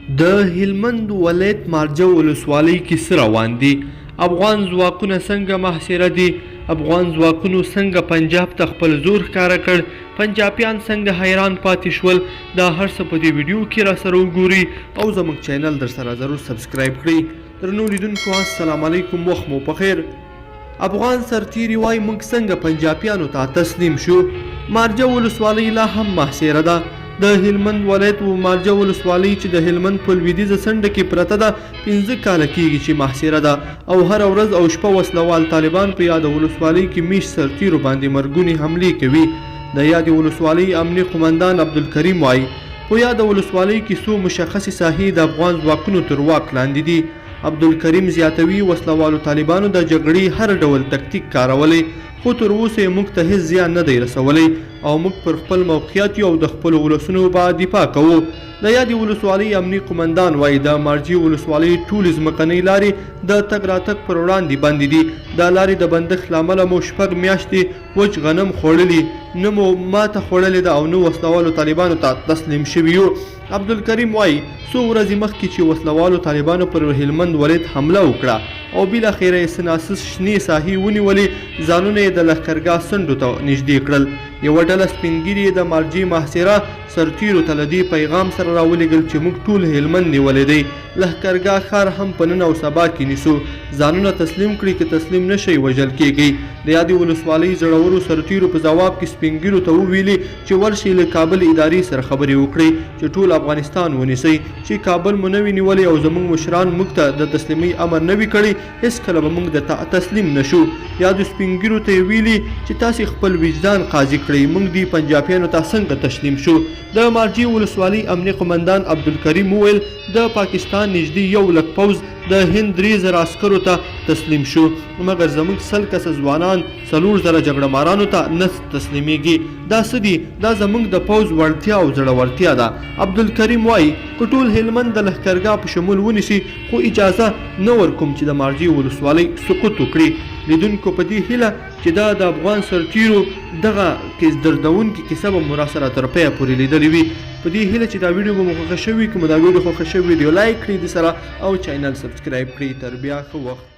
د دهلمند ولایت مارجي ولسوالی کیسه روان دي. افغان ځواکونه څنګه محاصره دي؟ افغان ځواکونو څنګه پنجاب ته خپل زور ښکاره کړ؟ پنجابیان څنګه حیران پاتې شول؟ دا هر څه په دې ویډیو کې را سره وګورئ او زموږ چینل در سره ضرور سبسکرایب کړئ. درنو لیدونکو السلام علیکم، وخت مو پخیر. افغان سرتیري وایي موږ څنګه پنجابیانو ته تسلیم شو. مارجي ولسوالۍ لا هم محاصره ده. د دهلمند ولایت و مارجي ولسوالۍ چې د دهلمند په لویدیځه څنډه کې پرته ده 15 کاله کېږي چې محاصره ده او هره ورځ او شپه وسلوال طالبان په یاده ولسوالۍ کې میش سرتیرو باندې مرګونې حملې کوي. د یادې ولسوالۍ امني قمندان عبدالکریم وایي په یاده ولسوالۍ کې څو مشخصې ساحې د افغان ځواکونو تر واک لاندې دي. عبدالکریم زیاتوي وسلوالو طالبانو د جګړې هر ډول تکتیک کارولی، خو تر اوسه یې موږ ته هیڅ زیان نه دی رسولی او موږ پر خپل موقعیت او د خپلو ولسونو به دفاع کوو. د یادې ولسوالۍ امني قمندان وایي د مارجي ولسوالۍ ټولې ځمکنۍ لارې د تګ راتګ پر وړاندې بندې دي. دا لارې د بندښت له امله مو 6 میاشتې وچ غنم خوړلي، نه مو ماته خوړلې ده او نه وسلوالو طالبانو ته تسلیم شوي یو. عبدالکریم وایي څو ورځې مخکې چې وسلوالو طالبانو پر دهلمند ولایت حمله وکړه او بالاخره یې سناسس شنې ساحې ونیولې، ځانونه یې د لښکرګاه څنډو ته نږدې کړل. یوه ډله سپین ږیري د مارجي محاصره سرتیرو ته له دې پیغام سره راولېږل چې موږ ټول هلمند نیولی دی، لښکرګاه ښار هم په نن او سبا کې نیسو، ځانونه تسلیم کړي، که تسلیم نه شئ وژل کېږئ. د یادې ولسوالۍ زړورو سرتیرو په ځواب کې سپین ږیرو ته وویلي چې ورشئ له کابل ادارې سره خبرې وکړئ چې ټول افغانستان ونیسئ، چې کابل مو نه وي نیولی او زموږ مشران موږ ته د تسلیمۍ امر نه وي کړی، هېڅکله به موږ د تسلیم نه شو. یادو سپین ږیرو ته یې ویلي چې تاسې خپل وجدان قاضي کړئ، موږ دې پنجابیانو ته څنګه تسلیم شو. د مارجي ولسوالۍ امني قمندان عبدالکریم وویل د پاکستان نږدې 100,000 پوځ د هند 3,000 عسکرو ته تسلیم شو، مګر زموږ 100 کسه ځوانان 4,000 جګړه مارانو ته نه تسلیمیږي. دا څه دي؟ دا زموږ د پوځ وړتیا او زړورتیا ده. عبدالکریم وایي که ټول هلمند د لښکرګاه په شمول ونیسي خو اجازه نه ورکوم چې د مارجي ولسوالۍ سقوط وکړي. لیدونکو په دې هیله چې دا د افغان سرتیرو دغه دردونکې کیسه به مو راسره تر پایه پورې لیدلې وي. په دې هیله چې دا ویډیو به مو خوښه شوي، که مو دا ویډیو خوښه شوي ویډیو لایک کړئ د سره او چینل سبسکرایب کړئ. تر بیا ښه وخت.